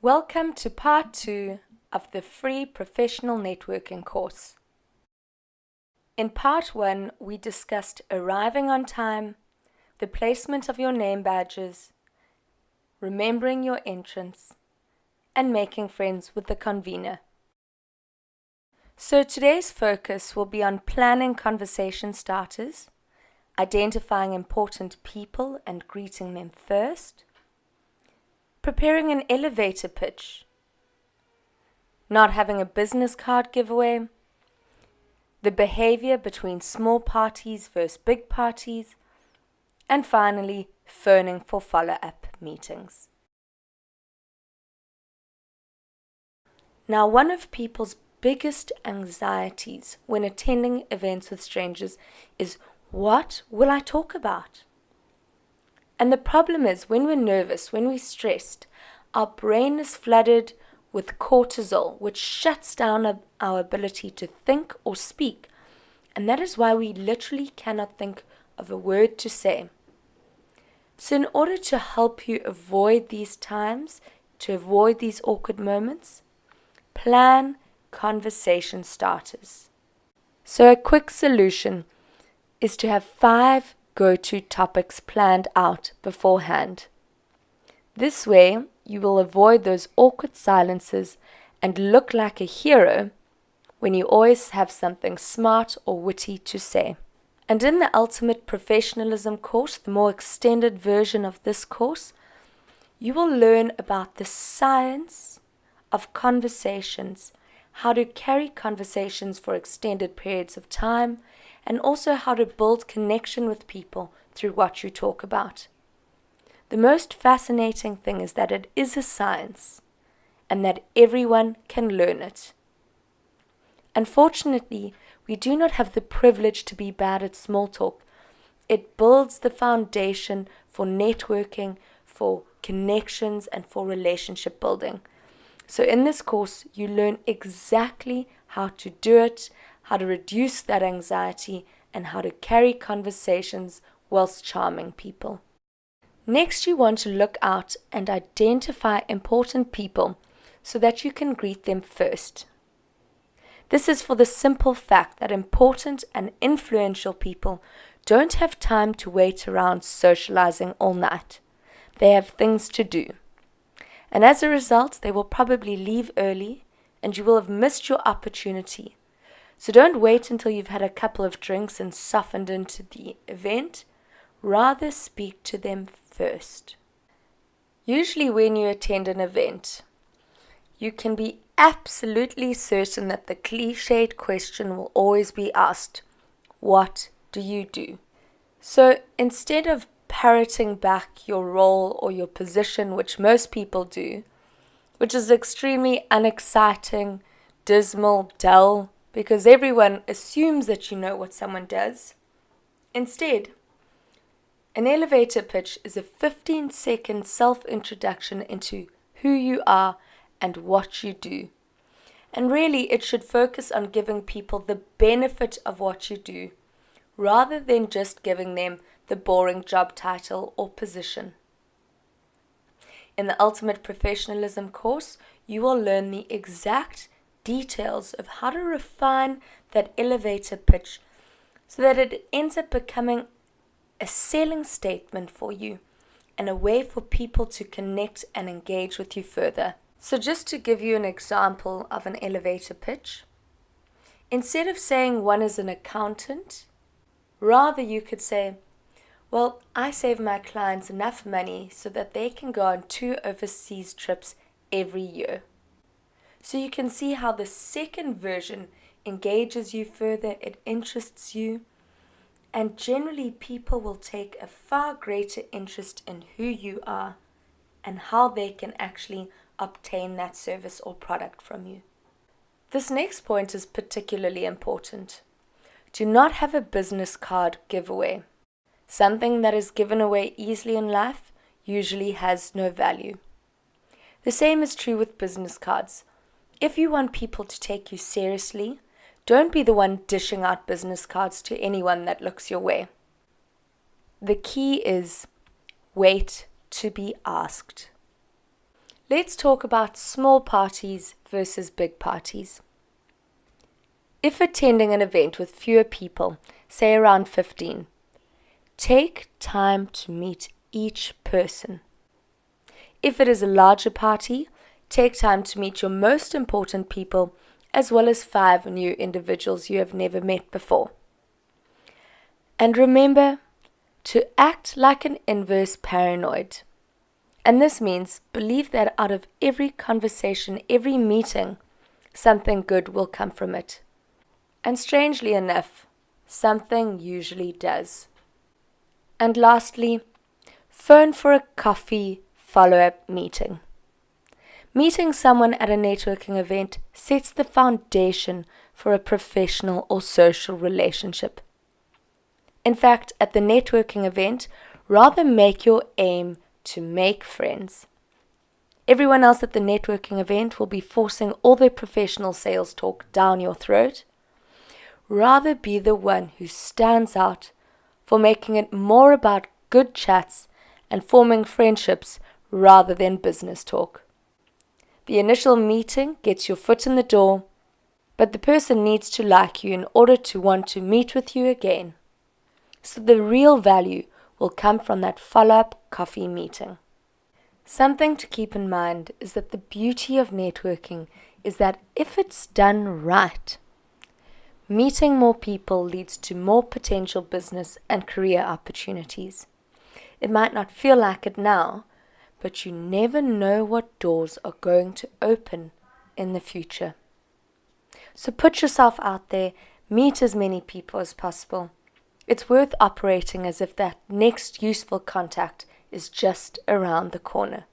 Welcome to part 2 of the free professional networking course. In part 1, we discussed arriving on time, the placement of your name badges, remembering your entrance, and making friends with the convener. So today's focus will be on planning conversation starters, identifying important people and greeting them first, preparing an elevator pitch, not having a business card giveaway, the behavior between small parties versus big parties, and finally, phoning for follow-up meetings. Now, one of people's biggest anxieties when attending events with strangers is, what will I talk about? And the problem is, when we're nervous, when we're stressed, our brain is flooded with cortisol, which shuts down our ability to think or speak. And that is why we literally cannot think of a word to say. So in order to help you avoid these times, to avoid these awkward moments, plan conversation starters. So a quick solution is to have 5 go-to topics planned out beforehand. This way, you will avoid those awkward silences and look like a hero when you always have something smart or witty to say. And in the Ultimate Professionalism course, the more extended version of this course, you will learn about the science of conversations, how to carry conversations for extended periods of time, and also how to build connection with people through what you talk about. The most fascinating thing is that it is a science and that everyone can learn it. Unfortunately, we do not have the privilege to be bad at small talk. It builds the foundation for networking, for connections, and for relationship building. So in this course, you learn exactly how to do it, how to reduce that anxiety, and how to carry conversations whilst charming people. Next, you want to look out and identify important people so that you can greet them first. This is for the simple fact that important and influential people don't have time to wait around socializing all night. They have things to do. And as a result, they will probably leave early and you will have missed your opportunity. So don't wait until you've had a couple of drinks and softened into the event. Rather speak to them first. Usually when you attend an event, you can be absolutely certain that the cliched question will always be asked, what do you do? So instead of parroting back your role or your position, which most people do, which is extremely unexciting, dismal, dull, because everyone assumes that you know what someone does. Instead, an elevator pitch is a 15-second self-introduction into who you are and what you do. And really, it should focus on giving people the benefit of what you do, rather than just giving them the boring job title or position. In the Ultimate Professionalism course, you will learn the exact details of how to refine that elevator pitch so that it ends up becoming a selling statement for you and a way for people to connect and engage with you further. So just to give you an example of an elevator pitch, instead of saying one is an accountant, rather you could say, well, I save my clients enough money so that they can go on 2 overseas trips every year. So you can see how the second version engages you further, it interests you, and generally people will take a far greater interest in who you are and how they can actually obtain that service or product from you. This next point is particularly important. Do not have a business card giveaway. Something that is given away easily in life usually has no value. The same is true with business cards. If you want people to take you seriously, don't be the one dishing out business cards to anyone that looks your way. The key is wait to be asked. Let's talk about small parties versus big parties. If attending an event with fewer people, say around 15, take time to meet each person. If it is a larger party, take time to meet your most important people as well as 5 new individuals you have never met before. And remember to act like an inverse paranoid. And this means believe that out of every conversation, every meeting, something good will come from it. And strangely enough, something usually does. And lastly, phone for a coffee follow-up meeting. Meeting someone at a networking event sets the foundation for a professional or social relationship. In fact, at the networking event, rather make your aim to make friends. Everyone else at the networking event will be forcing all their professional sales talk down your throat. Rather be the one who stands out for making it more about good chats and forming friendships rather than business talk. The initial meeting gets your foot in the door, but the person needs to like you in order to want to meet with you again. So the real value will come from that follow-up coffee meeting. Something to keep in mind is that the beauty of networking is that if it's done right, meeting more people leads to more potential business and career opportunities. It might not feel like it now, but you never know what doors are going to open in the future. So put yourself out there, meet as many people as possible. It's worth operating as if that next useful contact is just around the corner,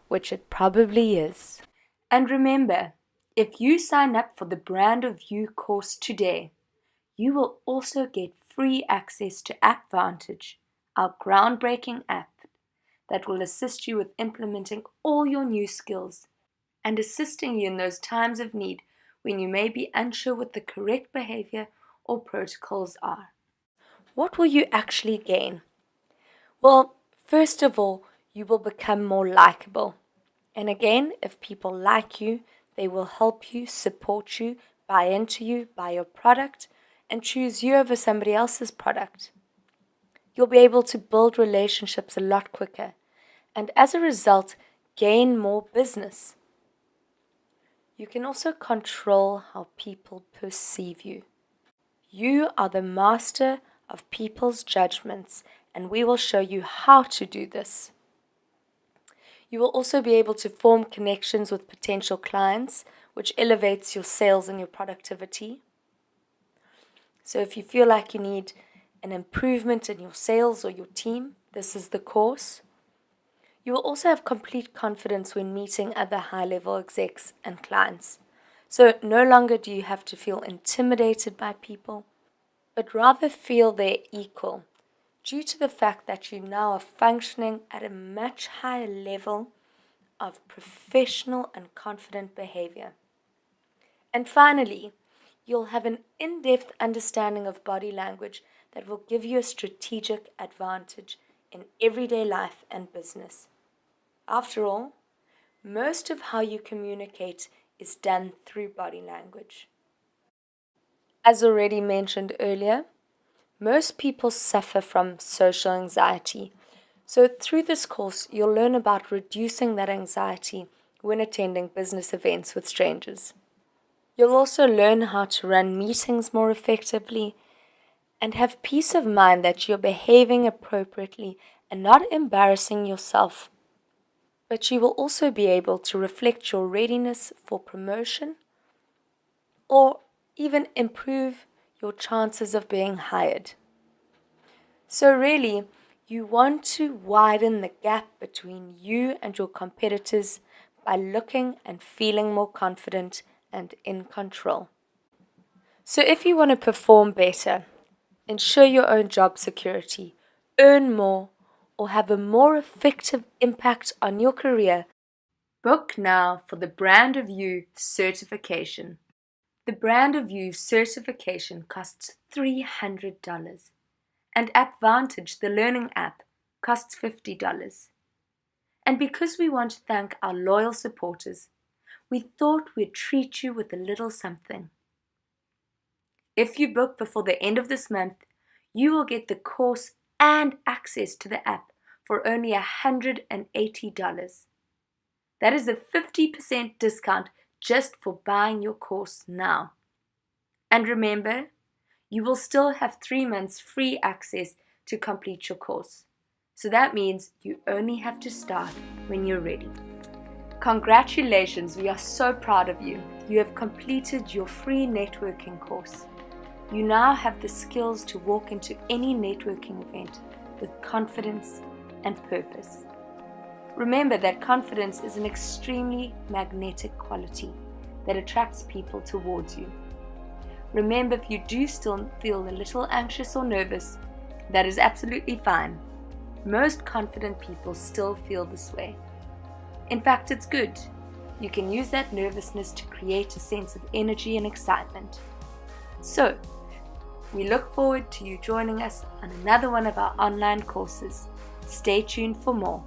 which it probably is. And remember, if you sign up for the Brand of You course today, you will also get free access to AppVantage, our groundbreaking app that will assist you with implementing all your new skills and assisting you in those times of need when you may be unsure what the correct behavior or protocols are. What will you actually gain? Well, first of all, you will become more likable. And again, if people like you, they will help you, support you, buy into you, buy your product, and choose you over somebody else's product. You'll be able to build relationships a lot quicker, and as a result, gain more business. You can also control how people perceive you. You are the master of people's judgments, and we will show you how to do this. You will also be able to form connections with potential clients, which elevates your sales and your productivity. So if you feel like you need an improvement in your sales or your team, this is the course. You will also have complete confidence when meeting other high-level execs and clients. So no longer do you have to feel intimidated by people, but rather feel they're equal, due to the fact that you now are functioning at a much higher level of professional and confident behavior. And finally, you'll have an in-depth understanding of body language that will give you a strategic advantage in everyday life and business. After all, most of how you communicate is done through body language. As already mentioned earlier, most people suffer from social anxiety. So through this course, you'll learn about reducing that anxiety when attending business events with strangers. You'll also learn how to run meetings more effectively and have peace of mind that you're behaving appropriately and not embarrassing yourself. But you will also be able to reflect your readiness for promotion or even improve your chances of being hired. So really, you want to widen the gap between you and your competitors by looking and feeling more confident and in control. So if you want to perform better, ensure your own job security, earn more, or have a more effective impact on your career, book now for the Brand of You certification. The Brand of You certification costs $300, and AppVantage, the learning app, costs $50. And because we want to thank our loyal supporters, we thought we'd treat you with a little something. If you book before the end of this month, you will get the course and access to the app for only $180. That is a 50% discount just for buying your course now. And remember, you will still have 3 months free access to complete your course. So that means you only have to start when you're ready. Congratulations, we are so proud of you. You have completed your free networking course. You now have the skills to walk into any networking event with confidence and purpose. Remember that confidence is an extremely magnetic quality that attracts people towards you. Remember, if you do still feel a little anxious or nervous, that is absolutely fine. Most confident people still feel this way. In fact, it's good. You can use that nervousness to create a sense of energy and excitement. So, we look forward to you joining us on another one of our online courses. Stay tuned for more.